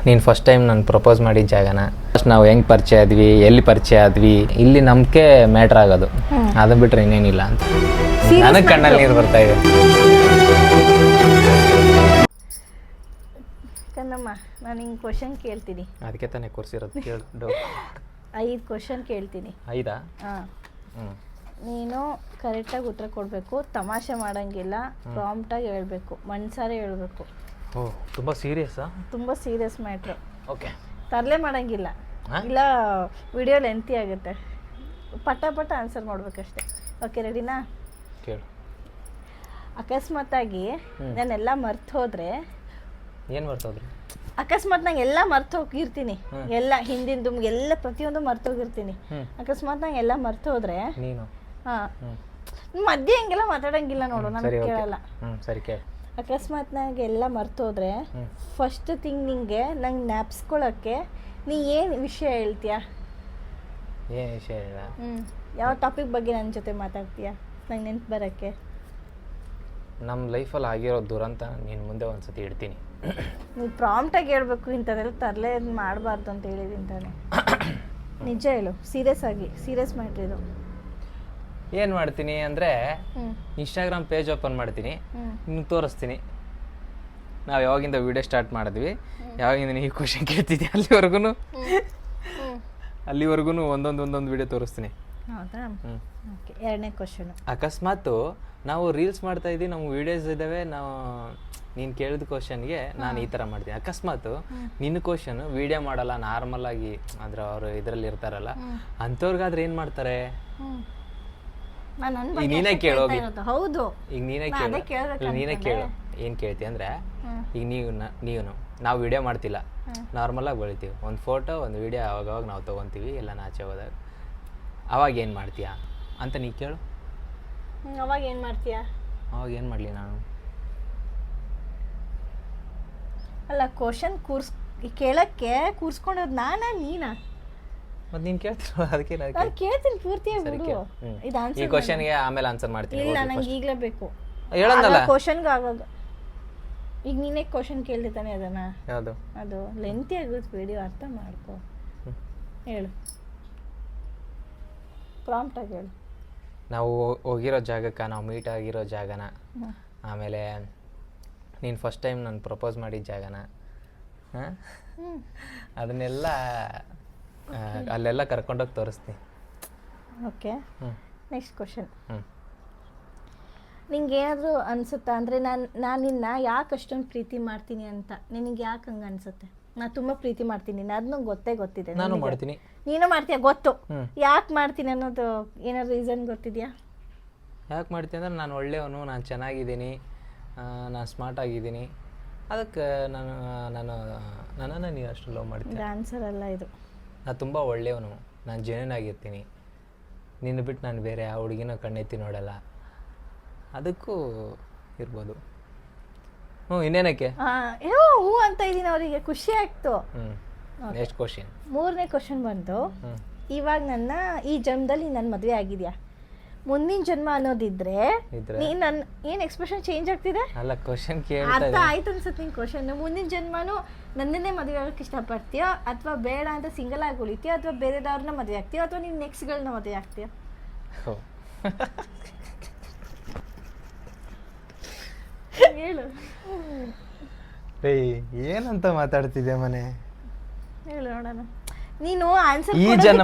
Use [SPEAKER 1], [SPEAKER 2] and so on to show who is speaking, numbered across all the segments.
[SPEAKER 1] ನೀನು first time ನಾನು propose ಮಾಡಿದ ಜಾಗನ ಫಸ್ಟ್ ನಾವು ಹೆಂಗೆ ಪರಿಚಯ ಆದ್ವಿ ಎಲ್ಲಿ ಪರಿಚಯ ಆದ್ವಿ ಇಲ್ಲಿ ನಂಬಿಕೆ ಮ್ಯಾಟ್ರ್ ಆಗೋದು ಅದು ಬಿಟ್ರೆ ಇನ್ನೇನಿಲ್ಲ ಅಂತ ನನಗೆ ಕಣ್ಣಲ್ಲಿ ನೀರು ಬರ್ತಾ ಇದೆ.
[SPEAKER 2] ಕಣ್ಣಮ್ಮ ನಾನು ಹಿಂಗೆ ಕ್ವಶನ್ ಕೇಳ್ತೀನಿ,
[SPEAKER 1] ಅದಕ್ಕೆ ತಾನೇ ಕೂರಿಸಿರೋದು. ಕೇಳು.
[SPEAKER 2] 5 ಕ್ವಶನ್ ಕೇಳ್ತೀನಿ.
[SPEAKER 1] 5?
[SPEAKER 2] ಹಾಂ, ನೀನು ಕರೆಕ್ಟಾಗಿ ಉತ್ತರ ಕೊಡಬೇಕು, ತಮಾಷೆ ಮಾಡೋಂಗಿಲ್ಲ, ಪ್ರಾಂಪ್ಟಾಗಿ ಹೇಳ್ಬೇಕು, ಮನ್ಸಾರೆ ಹೇಳ್ಬೇಕು.
[SPEAKER 1] ಓ, ತುಂಬ ಸೀರಿಯಸ್ಸಾ?
[SPEAKER 2] ತುಂಬ ಸೀರಿಯಸ್ ಮ್ಯಾಟ್ರು.
[SPEAKER 1] ಓಕೆ, ತರಲೆ
[SPEAKER 2] ಮಾಡೋಂಗಿಲ್ಲ, ಇಲ್ಲ ವಿಡಿಯೋ ಲೆಂತಿ ಆಗುತ್ತೆ. ಪಟ ಆನ್ಸರ್ ಮಾಡ್ಬೇಕಷ್ಟೆ. ಓಕೆ, ರೆಡಿನಾ?
[SPEAKER 1] ಕೇಳು.
[SPEAKER 2] ಅಕಸ್ಮಾತಾಗಿ ನಾನೆಲ್ಲ ಮರ್ತು ಹೋದ್ರೆ
[SPEAKER 1] ಏನು ಮರ್ತೋದ್ರಿ?
[SPEAKER 2] ಅಕಸ್ಮಾತ್ ನಂಗೆ ಎಲ್ಲ ಮರ್ತು ಹೋಗಿರ್ತೀನಿ, ಎಲ್ಲ ಹಿಂದಿಂದು ಎಲ್ಲ ಪ್ರತಿಯೊಂದು ಮರ್ತು ಹೋಗಿರ್ತೀನಿ. ಅಕಸ್ಮಾತ್ ನಂಗೆ ಎಲ್ಲ ಮರ್ತು ಹೋದ್ರೆ
[SPEAKER 1] ನೀನು
[SPEAKER 2] ಮಧ್ಯೆ ಹಿಂಗೆಲ್ಲ ಮಾತಾಡಂಗಿಲ್ಲ ನೋಡು, ನನಗೆ ಕೇಳಲ್ಲ.
[SPEAKER 1] ಸರಿ, ಕೇಳಿ.
[SPEAKER 2] ಅಕಸ್ಮಾತ್ ನಂಗೆ ಎಲ್ಲ ಮರ್ತು ಹೋದ್ರೆ ಫಸ್ಟ್ ಥಿಂಗ್ ನಿಂಗೆ ನಂಗೆ ಜ್ಞಾಪಿಸ್ಕೊಳ್ಳೋಕ್ಕೆ ನೀ ಏನು ವಿಷಯ ಹೇಳ್ತೀಯಾ?
[SPEAKER 1] ಏನು ವಿಷಯ ಹೇಳ?
[SPEAKER 2] ಯಾವ ಟಾಪಿಕ್ ಬಗ್ಗೆ ನನ್ನ ಜೊತೆ ಮಾತಾಡ್ತೀಯಾ ನಂಗೆ ನೆನ್ಪು ಬರೋಕ್ಕೆ?
[SPEAKER 1] ನಮ್ಮ ಲೈಫಲ್ಲಿ ಆಗಿರೋ ದುರಂತ ನೀನು ಮುಂದೆ ಒಂದ್ಸತಿ ಇಡ್ತೀನಿ.
[SPEAKER 2] ನೀವು ಪ್ರಾಂಪ್ಟಾಗಿ ಹೇಳ್ಬೇಕು, ಇಂಥದ್ದೆಲ್ಲ ತರಲೆ ಮಾಡಬಾರ್ದು ಅಂತ ಹೇಳಿದ್ದೀನಿ ತಾನೆ. ನಿಜ ಹೇಳು, ಸೀರಿಯಸ್ ಮ್ಯಾಟ್ರ್ ಇದು.
[SPEAKER 1] ಏನು ಮಾಡ್ತೀನಿ ಅಂದರೆ ಇನ್ಸ್ಟಾಗ್ರಾಮ್ ಪೇಜ್ ಓಪನ್ ಮಾಡ್ತೀನಿ, ನಿಮ್ಗೆ ತೋರಿಸ್ತೀನಿ. ನಾವು ಯಾವಾಗಿಂದ ವೀಡಿಯೋ ಸ್ಟಾರ್ಟ್ ಮಾಡಿದ್ವಿ, ಯಾವಾಗಿಂದ ನೀವು ಕ್ವಶನ್ ಕೇಳ್ತಿದ್ದೆ ಅಲ್ಲಿವರೆಗೂ ಒಂದೊಂದು ವೀಡಿಯೋ ತೋರಿಸ್ತೀನಿ.
[SPEAKER 2] ಹೌದಾ? ಓಕೆ, 2ನೇ ಕ್ವಶನು.
[SPEAKER 1] ಅಕಸ್ಮಾತು ನಾವು ರೀಲ್ಸ್ ಮಾಡ್ತಾ ಇದ್ದೀವಿ, ನಮ್ಮ ವೀಡಿಯೋಸ್ ಇದ್ದಾವೆ, ನಾವು ನೀನು ಕೇಳಿದ ಕ್ವಶನ್ಗೆ ನಾನು ಈ ಥರ ಮಾಡ್ತೀನಿ. ಅಕಸ್ಮಾತು ನಿನ್ನ ಕ್ವಶನ್ ವೀಡಿಯೋ ಮಾಡಲ್ಲ, ನಾರ್ಮಲ್ ಆಗಿ ಆದ್ರೆ ಅವರು ಇದರಲ್ಲಿ ಇರ್ತಾರಲ್ಲ, ಅಂಥವ್ರಿಗಾದ್ರೆ ಏನು ಮಾಡ್ತಾರೆ? ಈಗ ನೀನೇ ಕೇಳು.
[SPEAKER 2] ಹೌದು,
[SPEAKER 1] ಈಗ ನೀನೇ ಕೇಳು ಏನು ಕೇಳ್ತಿ ಅಂದರೆ, ಈಗ ನೀವು ನಾವು ವಿಡಿಯೋ ಮಾಡ್ತಿಲ್ಲ, ನಾರ್ಮಲಾಗಿ ಬೆಳಿತೀವಿ, ಒಂದು ಫೋಟೋ ಒಂದು ವಿಡಿಯೋ ಅವಾಗವಾಗ ನಾವು ತೊಗೊತೀವಿ ಎಲ್ಲ ಆಚೆ ಹೋದಾಗ, ಅವಾಗ ಏನು ಮಾಡ್ತೀಯಾ ಅಂತ ನೀ ಕೇಳು.
[SPEAKER 2] ಅವಾಗ ಏನು ಮಾಡ್ತೀಯಾ?
[SPEAKER 1] ಅವಾಗ ಏನು ಮಾಡಲಿ ನಾನು?
[SPEAKER 2] ಅಲ್ಲ, ಕ್ವಶನ್ ಕೇಳಕ್ಕೆ ಕೂರ್ಸ್ಕೊಂಡೋದು ನಾನಾ ನೀನಾ?
[SPEAKER 1] ಮತ್ತೆ ನೀನು ಕೇಳ್ತಿರೋ ಅದಕ್ಕೆ
[SPEAKER 2] ನಾನು ಕೇಳ್ತೀನಿ ಪೂರ್ತಿಯಾಗಿ ಬಿಡು. ಇದು
[SPEAKER 1] ಈ
[SPEAKER 2] ಆನ್ಸರ್
[SPEAKER 1] ಕ್ವಶನ್ಗೆ ಆಮೇಲೆ ಆನ್ಸರ್ ಮಾಡ್ತೀನಿ.
[SPEAKER 2] ಇಲ್ಲ, ನಂಗೆ ಈಗಲೇ ಬೇಕು.
[SPEAKER 1] ಹೇಳಂದಲ್ಲ
[SPEAKER 2] ಕ್ವಶನ್ಗೆ ಆಗಾಗ ಈಗ ನೀನೇ ಕ್ವಶನ್ ಕೇಳ್ತಾನೆ ಅದನ್ನ.
[SPEAKER 1] ಯಾವುದು?
[SPEAKER 2] ಅದು ಲೆಂತಿ ಆಗುತ್ತೆ ವಿಡಿಯೋ, ಅರ್ಥ ಮಾಡ್ಕೊ. ಹೇಳು, ಪ್ರಾಂಪ್ಟಾಗಿ ಹೇಳು.
[SPEAKER 1] ನಾವು ಹೋಗಿರೋ ಜಾಗಕ್ಕೆ, ನಾವು ಮೀಟ್ ಆಗಿರೋ ಜಾಗನ, ಆಮೇಲೆ ನೀನು ಫಸ್ಟ್ ಟೈಮ್ ನಾನು ಪ್ರಪೋಸ್ ಮಾಡಿದ ಜಾಗನ, ಅದನ್ನೆಲ್ಲ ಅಲ್ಲೆಲ್ಲ ಕರ್ಕೊಂಡೋಗಿ ತೋರಿಸ್ತೀನಿ.
[SPEAKER 2] Okay, next question. ನಿಂಗೆ ಏನಾದರೂ ಅನಿಸುತ್ತಾ ಅಂದರೆ ನಾನು ನಿನ್ನ ಯಾಕೆ ಅಷ್ಟೊಂದು ಪ್ರೀತಿ ಮಾಡ್ತೀನಿ ಅಂತ? ನಿನಗೆ ಯಾಕೆ ಹಂಗೆ ಅನಿಸುತ್ತೆ? ನಾನು ತುಂಬ ಪ್ರೀತಿ ಮಾಡ್ತೀನಿ, ಅದನ್ನು ಗೊತ್ತಿದೆ.
[SPEAKER 1] ನಾನು ಮಾಡ್ತೀನಿ,
[SPEAKER 2] ನೀನು ಮಾಡ್ತೀಯ ಗೊತ್ತು. ಯಾಕೆ ಮಾಡ್ತೀನಿ ಅನ್ನೋದು ಏನಾದ್ರು ರೀಸನ್ ಗೊತ್ತಿದೆಯಾ?
[SPEAKER 1] ಯಾಕೆ ಮಾಡ್ತೀನಿ ಅಂದರೆ ನಾನು ಒಳ್ಳೆಯವನು, ನಾನು ಚೆನ್ನಾಗಿದ್ದೀನಿ, ನಾನು ಸ್ಮಾರ್ಟ್ ಆಗಿದ್ದೀನಿ, ಅದಕ್ಕೆ ನನ್ನನ್ನು ನೀನು ಅಷ್ಟು ಲವ್ ಮಾಡ್ತೀನಿ.
[SPEAKER 2] ಆನ್ಸರ್ ಅಲ್ಲ ಇದು.
[SPEAKER 1] ನಾನು ತುಂಬ ಒಳ್ಳೆಯವನು, ನಾನು ಜೆನ್ಯೂನ್ ಆಗಿರ್ತೀನಿ, ನಿನ್ನ ಬಿಟ್ಟು ನಾನು ಬೇರೆ ಯಾವ ಹುಡುಗಿನ ಕಣ್ಣೆತ್ತಿ ನೋಡಲ್ಲ, ಅದಕ್ಕೂ ಇರ್ಬೋದು. ಇನ್ನೇನಕ್ಕೆ
[SPEAKER 2] ಹ್ಞೂ ಅಂತ ಇದ್ದೀನಿ, ಅವರಿಗೆ ಖುಷಿ ಆಗ್ತು.
[SPEAKER 1] Next question.
[SPEAKER 2] 3ನೇ ಕ್ವಶನ್ ಬಂದು, ಇವಾಗ ಈ ಜನ್ಮದಲ್ಲಿ ನನ್ನ ಮದುವೆ ಆಗಿದೆಯಾ? ಮುಂದಿನ ಜನ್ಮ ಅನ್ನೋದಿದ್ರೆ ನೀನು ನನ್ನ ಏನು ಎಕ್ಸ್ಪ್ರೆಷನ್ ಚೇಂಜ್ ಆಗ್ತಿದೆ?
[SPEAKER 1] ಅಲ್ಲ, ಕ್ವಶನ್
[SPEAKER 2] ಅರ್ಥ ಆಯ್ತು ಅನ್ಸುತ್ತೆ ನಿನ್ನ ಕ್ವಶನ್. ಮುಂದಿನ ಜನ್ಮನೂ ನನ್ನನ್ನೇ ಮದುವೆ ಆಗೋಕ್ಕೆ ಇಷ್ಟಪಡ್ತೀಯೋ, ಅಥವಾ ಬೇಡ ಅಂತ ಸಿಂಗಲ್ ಆಗಿ ಉಳಿತೀಯೋ, ಅಥವಾ ಬೇರೆದವ್ರನ್ನ ಮದುವೆ ಆಗ್ತೀಯೋ, ಅಥವಾ ನೀನು ನೆಕ್ಸ್ಟ್ಗಳನ್ನ ಮದುವೆ ಆಗ್ತೀಯೋ? ಹೇಳು.
[SPEAKER 1] ಏನಂತ ಮಾತಾಡ್ತಿದ್ದೆ ಮನೆ?
[SPEAKER 2] ಹೇಳು ನೋಡೋಣ. ನೀನು ಆನ್ಸರ್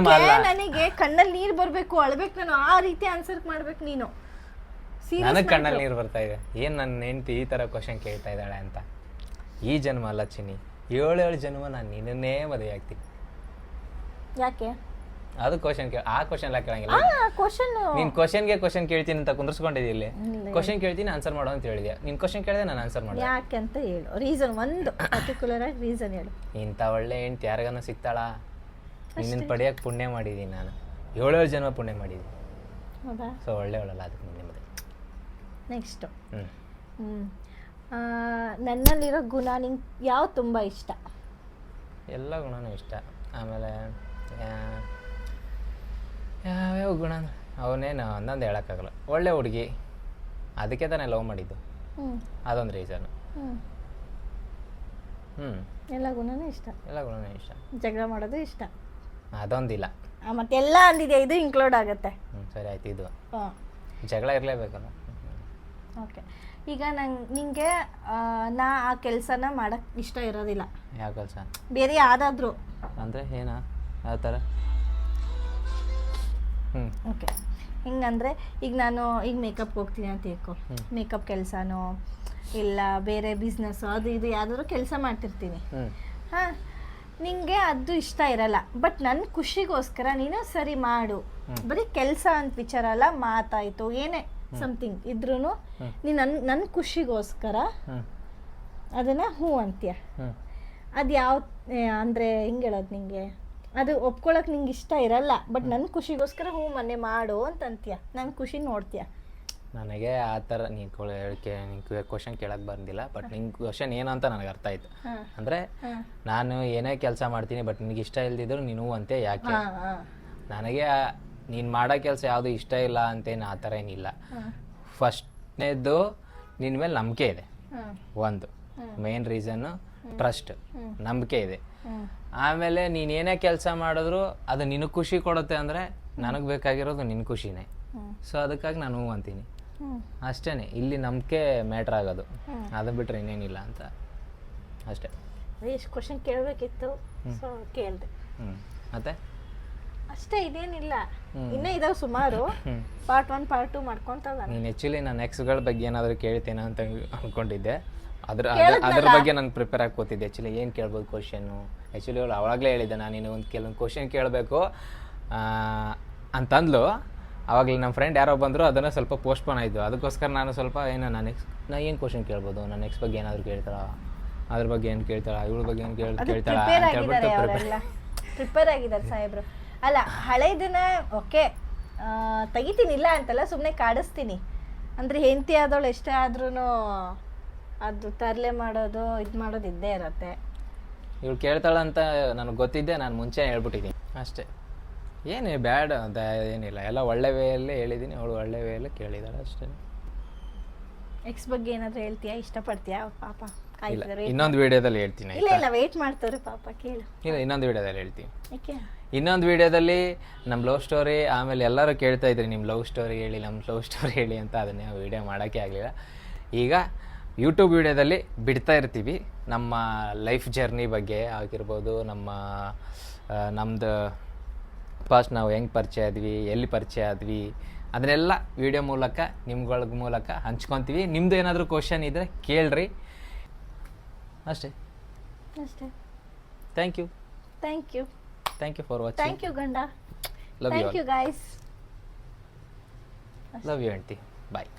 [SPEAKER 2] ನನಗೆ ಕಣ್ಣಲ್ಲಿ ನೀರು ಬರಬೇಕು, ಅಳ್ಬೇಕು, ನಾನು ಆ ರೀತಿ ಆನ್ಸರ್ ಮಾಡ್ಬೇಕು ನೀನು.
[SPEAKER 1] ನನಗೆ ಕಣ್ಣಲ್ಲಿ ನೀರು ಬರ್ತಾ ಇದೆ. ಏನು ನನ್ನ ಹೆಂಡತಿ ಈ ಥರ ಕ್ವಶನ್ ಕೇಳ್ತಾ ಇದ್ದಾಳೆ ಅಂತ. ಈ ಜನ್ಮ ಅಲ್ಲ ಚಿನ್ನಿ, 7 ಜನ್ಮ ನಾನು ನಿನ್ನನ್ನೇ ಮದುವೆ ಆಗ್ತೀನಿ.
[SPEAKER 2] ಯಾಕೆ?
[SPEAKER 1] ಅದು ಕ್ವಶನ್ ಆ ಕ್ವಶನ್ ಎಲ್ಲ ಕೇಳಂಗಿಲ್ಲ. ನೀನು ಕ್ವಶನ್ ಕೇಳ್ತೀನಿ ಅಂತ ಕುಂದ್ರಿಸ್ಕೊಂಡಿದ್ದಿ. ಇಲ್ಲಿ ಕ್ವಶನ್ ಕೇಳ್ತೀನಿ ಆನ್ಸರ್ ಮಾಡೋ ಅಂತ ಹೇಳಿದ್ಯಾ. ನೀನು ಕ್ವಶನ್ ಕೇಳಿದೆ ನಾನು ಆನ್ಸರ್ ಮಾಡಿದೆ.
[SPEAKER 2] ಯಾಕೆ ಅಂತ ಹೇಳು, ರೀಸನ್ ಒಂದು ಪರ್ಟಿಕ್ಯುಲರ್ ಆಗಿ ರೀಸನ್ ಹೇಳು.
[SPEAKER 1] ಇಂಥ ಒಳ್ಳೆ ಹೆಂಡ್ತಿ ಯಾರಿಗಾನ ಸಿಗ್ತಾಳಾ? ನಿನ್ನ ಪಡೆಯೋಕೆ ಪುಣ್ಯ ಮಾಡಿದ್ದೀನಿ ನಾನು, 7 ಜನ್ಮ ಪುಣ್ಯ ಮಾಡಿದ್ದೀನಿ.
[SPEAKER 2] ಹೌದಾ?
[SPEAKER 1] ಸೊ ಒಳ್ಳೆಯವಳಲ್ಲ, ಅದಕ್ಕೆ ಮುಂದೆ ಮದುವೆ.
[SPEAKER 2] ನೆಕ್ಸ್ಟು, ನನ್ನಲ್ಲಿರೋ ಗುಣ ನಿಂಗೆ ಯಾವ್ದು ತುಂಬ ಇಷ್ಟ?
[SPEAKER 1] ಎಲ್ಲ ಗುಣನೂ ಇಷ್ಟ. ಆಮೇಲೆ ಯಾವ್ಯಾವ ಗುಣ ಅವನೇನು ಒಂದೊಂದು ಹೇಳೋಕ್ಕಾಗಲ್ಲ. ಒಳ್ಳೆ ಹುಡುಗಿ, ಅದಕ್ಕೆ ತಾನೇ ಲವ್ ಮಾಡಿದ್ದು, ಅದೊಂದು ರೀಸನು.
[SPEAKER 2] ಎಲ್ಲ ಗುಣನೂ ಇಷ್ಟ,
[SPEAKER 1] ಎಲ್ಲ ಗುಣನೂ ಇಷ್ಟ.
[SPEAKER 2] ಜಗಳ ಮಾಡೋದು ಇಷ್ಟ,
[SPEAKER 1] ಅದೊಂದಿಲ್ಲ.
[SPEAKER 2] ಮತ್ತೆಲ್ಲ ಅಂದಿದೆ, ಇದು ಇನ್ಕ್ಲೂಡ್ ಆಗುತ್ತೆ.
[SPEAKER 1] ಸರಿ ಆಯ್ತು. ಇದು
[SPEAKER 2] ಹಾಂ,
[SPEAKER 1] ಜಗಳ ಇರಲೇಬೇಕಲ್ಲ.
[SPEAKER 2] ಓಕೆ. ಈಗ ನಿಂಗೆ ನಾ ಆ ಕೆಲಸನ ಮಾಡೋಕ್ಕೆ ಇಷ್ಟ ಇರೋದಿಲ್ಲ.
[SPEAKER 1] ಯಾವ ಕೆಲಸ?
[SPEAKER 2] ಬೇರೆ ಯಾವುದಾದ್ರೂ.
[SPEAKER 1] ಅಂದರೆ ಏನಾ? ಯಾವ ಥರ?
[SPEAKER 2] ಓಕೆ, ಹಿಂಗಂದರೆ ಈಗ ನಾನು ಈಗ ಮೇಕಪ್ಗೆ ಹೋಗ್ತೀನಿ ಅಂತ ತಿಳ್ಕೊ, ಮೇಕಪ್ ಕೆಲಸನೋ ಇಲ್ಲ ಬೇರೆ ಬಿಸ್ನೆಸ್ಸು ಅದು ಇದು ಯಾವುದಾದ್ರೂ ಕೆಲಸ ಮಾಡ್ತಿರ್ತೀನಿ. ಹಾಂ, ನಿಂಗೆ ಅದು ಇಷ್ಟ ಇರಲ್ಲ, ಬಟ್ ನನ್ನ ಖುಷಿಗೋಸ್ಕರ ನೀನು ಸರಿ ಮಾಡು, ಬರೀ ಕೆಲಸ ಅಂತ ವಿಚಾರ ಅಲ್ಲ, ಮಾತಾಯಿತು ಏನೇ ಸಮಥಿಂಗ್ ಇದ್ರೂ ನೀನು ನನ್ನ ಖುಷಿಗೋಸ್ಕರ ಅದನ್ನು ಹ್ಞೂ ಅಂತೀಯ. ಅದು ಯಾವ ಅಂದರೆ ಹಿಂಗೆ ಹೇಳೋದು, ನಿಂಗೆ ಅದು ಒಪ್ಕೊಳಕ್ಕೆ ನಿಂಗೆ ಇಷ್ಟ ಇರಲ್ಲ, ಬಟ್ ನನ್ನ ಖುಷಿಗೋಸ್ಕರ ಹ್ಞೂ ಮನೆ ಮಾಡು ಅಂತ ಅಂತೀಯ, ನನ್ನ ಖುಷಿ ನೋಡ್ತೀಯ.
[SPEAKER 1] ನನಗೆ ಆ ಥರ ನಿಂಗೆ ಕ್ವಶನ್ ಕೇಳಕ್ಕೆ ಬಂದಿಲ್ಲ, ಬಟ್ ನಿಂಗೆ ಕ್ವಶನ್ ಏನು ಅಂತ ನನಗೆ ಅರ್ಥ ಆಯ್ತು. ಅಂದರೆ ನಾನು ಏನೇ ಕೆಲಸ ಮಾಡ್ತೀನಿ, ಬಟ್ ನಿನಗೆ ಇಷ್ಟ ಇಲ್ದಿದ್ರು ನೀನು ಅಂತೆ ಯಾಕೆ? ನನಗೆ ನೀನು ಮಾಡೋ ಕೆಲಸ ಯಾವುದು ಇಷ್ಟ ಇಲ್ಲ ಅಂತೇನು ಆ ಥರ ಏನಿಲ್ಲ. ಫಸ್ಟ್ನೇದು ನಿನ್ನ ಮೇಲೆ ನಂಬಿಕೆ ಇದೆ, ಒಂದು ಮೇನ್ ರೀಸನ್ನು ಟ್ರಸ್ಟ್, ನಂಬಿಕೆ ಇದೆ. ಆಮೇಲೆ ನೀನು ಏನೇ ಕೆಲಸ ಮಾಡಿದ್ರು ಅದು ನಿನಗೆ ಖುಷಿ ಕೊಡುತ್ತೆ ಅಂದರೆ ನನಗೆ ಬೇಕಾಗಿರೋದು ನಿನ್ನ ಖುಷಿನೇ. ಸೊ ಅದಕ್ಕಾಗಿ ನಾನು ಹ್ಞೂ ಅಂತೀನಿ ಅಷ್ಟೇ. ಇಲ್ಲಿ ನಂಬಿಕೆ ಮ್ಯಾಟ್ರ್ ಆಗೋದು, ಅದು ಬಿಟ್ಟರೆ ಇನ್ನೇನಿಲ್ಲ ಅಂತ ಅಷ್ಟೇ.
[SPEAKER 2] ಎಷ್ಟು ಕ್ವಶನ್ ಕೇಳಬೇಕಿತ್ತು, ಸೊ ಕೇಳಿದೆ.
[SPEAKER 1] ಮತ್ತೆ
[SPEAKER 2] ಅಷ್ಟೇ, ಇದೇನಿಲ್ಲ. ಇನ್ನೂ ಇದಾವೆ ಸುಮಾರು. ಪಾರ್ಟ್ 1 ಪಾರ್ಟ್ 2 ಮಾಡ್ಕೊತ.
[SPEAKER 1] ನೀನು ಆ್ಯಕ್ಚುಲಿ ನಾನು ಎಕ್ಸ್ಗಳ ಬಗ್ಗೆ ಏನಾದರೂ ಕೇಳ್ತೇನೆ ಅಂತ ಅಂದ್ಕೊಂಡಿದ್ದೆ. ಅದ್ರ ಬಗ್ಗೆ ನಾನು ಪ್ರಿಪೇರ್ ಆಗಿ ಕೂತಿದ್ದೆ. ಆ್ಯಕ್ಚುಲಿ ಏನು ಕೇಳ್ಬೋದು ಕ್ವಶನ್ನು, ಆ್ಯಕ್ಚುಲಿ ಅವಳು ಅವಾಗಲೇ ಹೇಳಿದ್ದೆ ನಾನು ಇನ್ನೂ ಕೆಲವೊಂದು ಕ್ವಶನ್ ಕೇಳಬೇಕು ಅಂತಂದ್ಲು. ಆವಾಗಲೇ ನಮ್ಮ ಫ್ರೆಂಡ್ ಯಾರೋ ಬಂದರು, ಅದನ್ನು ಸ್ವಲ್ಪ ಪೋಸ್ಟ್ಪೋನ್ ಆಯಿತು. ಅದಕ್ಕೋಸ್ಕರ ನಾನು ಸ್ವಲ್ಪ ನಾ ಏನು ಕ್ವಶನ್ ಕೇಳ್ಬೋದು, ನಾನು ನೆಕ್ಸ್ಟ್ ಬಗ್ಗೆ ಏನಾದರೂ ಕೇಳ್ತಾಳ, ಅದ್ರ ಬಗ್ಗೆ ಏನು ಕೇಳ್ತಾಳ, ಇವಳ ಬಗ್ಗೆ ಏನು ಕೇಳ್ತಾಳ ಅಂತ ಹೇಳ್ಬಿಟ್ಟು
[SPEAKER 2] ಪ್ರಿಪೇರ್ ಆಗಿದ್ದಾರೆ ಸಾಹೇಬ್ರು. ಅಲ್ಲ, ಹಳೇದನ್ನ ಓಕೆ ತೆಗಿತೀನಿ, ಇಲ್ಲ ಅಂತಲ್ಲ, ಸುಮ್ಮನೆ ಕಾಡಿಸ್ತೀನಿ. ಅಂದರೆ ಹೆಂಡತಿ ಆದವಳು ಎಷ್ಟೇ ಆದ್ರೂ ಅದು ತರಲೆ ಮಾಡೋದು ಇದು ಮಾಡೋದು ಇದ್ದೇ ಇರತ್ತೆ.
[SPEAKER 1] ಇವಳು ಕೇಳ್ತಾಳಂತ ನನಗೆ ಗೊತ್ತಿದ್ದೆ, ನಾನು ಮುಂಚೆ ಹೇಳ್ಬಿಟ್ಟಿದ್ದೀನಿ ಅಷ್ಟೇ. ಏನು ಬ್ಯಾಡ್ ಅಂತ ಏನಿಲ್ಲ, ಎಲ್ಲ ಒಳ್ಳೆ ವೇಯಲ್ಲೇ ಹೇಳಿದ್ದೀನಿ, ಅವಳು ಒಳ್ಳೆ ವೇಯಲ್ಲೇ ಕೇಳಿದಾಳೆ ಅಷ್ಟೇ.
[SPEAKER 2] ಎಕ್ಸ್ ಬಗ್ಗೆ ಏನಾದರೂ ಹೇಳ್ತೀಯಾ? ಇಷ್ಟಪಡ್ತೀಯಾ? ಪಾಪ ಕಾಯ್ತಿದ್ದಾರೆ.
[SPEAKER 1] ಇನ್ನೊಂದು ವಿಡಿಯೋದಲ್ಲಿ ಹೇಳ್ತೀನಿ.
[SPEAKER 2] ಇಲ್ಲ ಇಲ್ಲ, ವೇಟ್ ಮಾಡ್ತಾರೆ ಪಾಪ, ಕೇಳು.
[SPEAKER 1] ಇಲ್ಲ, ಇನ್ನೊಂದು ವಿಡಿಯೋದಲ್ಲಿ ಹೇಳ್ತೀನಿ.
[SPEAKER 2] ಯಾಕೆ?
[SPEAKER 1] ಇನ್ನೊಂದು ವಿಡಿಯೋದಲ್ಲಿ ನಮ್ಮ ಲವ್ ಸ್ಟೋರಿ, ಆಮೇಲೆ ಎಲ್ಲರೂ ಕೇಳ್ತಾ ಇದ್ರಿ ನಿಮ್ಮ ಲವ್ ಸ್ಟೋರಿ ಹೇಳಿ, ನಮ್ಮ ಲವ್ ಸ್ಟೋರಿ ಹೇಳಿ ಅಂತ. ಅದನ್ನೇ ಆ ವಿಡಿಯೋ ಮಾಡೋಕ್ಕೆ ಆಗಲಿಲ್ಲ. ಈಗ ಯೂಟ್ಯೂಬ್ ವಿಡಿಯೋದಲ್ಲಿ ಬಿಡ್ತಾ ಇರ್ತೀವಿ ನಮ್ಮ ಲೈಫ್ ಜರ್ನಿ ಬಗ್ಗೆ ಆಗಿರ್ಬೋದು, ನಮ್ಮದು ಫಸ್ಟ್ ನಾವು ಹೆಂಗೆ ಪರಿಚಯ ಆದ್ವಿ, ಎಲ್ಲಿ ಪರಿಚಯ ಆದ್ವಿ, ಅದನ್ನೆಲ್ಲ ವಿಡಿಯೋ ಮೂಲಕ ನಿಮ್ಗಳ ಮೂಲಕ ಹಂಚ್ಕೊತೀವಿ. ನಿಮ್ಮದು ಏನಾದರೂ ಕ್ವಶನ್ ಇದ್ದರೆ ಕೇಳ್ರಿ ಅಷ್ಟೇ.
[SPEAKER 2] ಅಷ್ಟೇ.
[SPEAKER 1] Thank you.
[SPEAKER 2] Thank you.
[SPEAKER 1] Thank you for watching.
[SPEAKER 2] Thank you ಗಂಡ.
[SPEAKER 1] Love you.
[SPEAKER 2] Thank you guys.
[SPEAKER 1] Love you aunty. Bye.